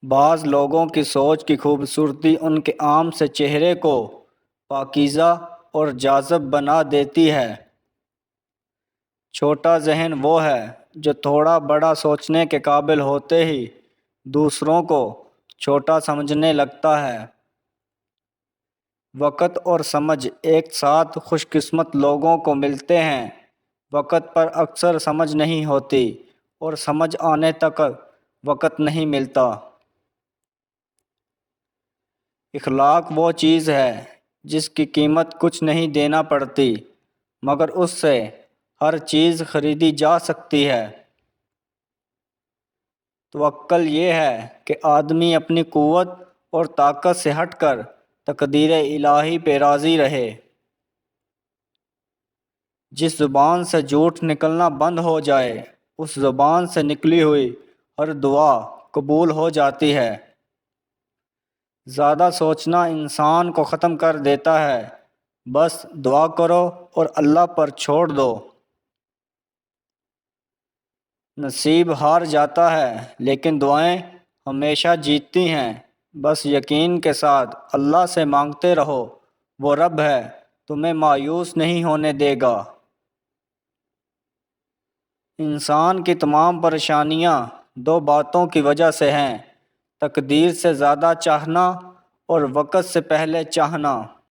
بعض لوگوں کی سوچ کی خوبصورتی ان کے عام سے چہرے کو پاکیزہ اور جاذب بنا دیتی ہے۔ چھوٹا ذہن وہ ہے جو تھوڑا بڑا سوچنے کے قابل ہوتے ہی دوسروں کو چھوٹا سمجھنے لگتا ہے۔ وقت اور سمجھ ایک ساتھ خوش قسمت لوگوں کو ملتے ہیں۔ وقت پر اکثر سمجھ نہیں ہوتی اور سمجھ آنے تک وقت نہیں ملتا۔ اخلاق وہ چیز ہے جس کی قیمت کچھ نہیں دینا پڑتی مگر اس سے ہر چیز خریدی جا سکتی ہے۔ توکل یہ ہے کہ آدمی اپنی قوت اور طاقت سے ہٹ کر تقدیر الہی پہ راضی رہے۔ جس زبان سے جھوٹ نکلنا بند ہو جائے اس زبان سے نکلی ہوئی ہر دعا قبول ہو جاتی ہے۔ زیادہ سوچنا انسان کو ختم کر دیتا ہے۔ بس دعا کرو اور اللہ پر چھوڑ دو۔ نصیب ہار جاتا ہے لیکن دعائیں ہمیشہ جیتتی ہیں۔ بس یقین کے ساتھ اللہ سے مانگتے رہو، وہ رب ہے تمہیں مایوس نہیں ہونے دے گا۔ انسان کی تمام پریشانیاں دو باتوں کی وجہ سے ہیں: تقدیر سے زیادہ چاہنا اور وقت سے پہلے چاہنا۔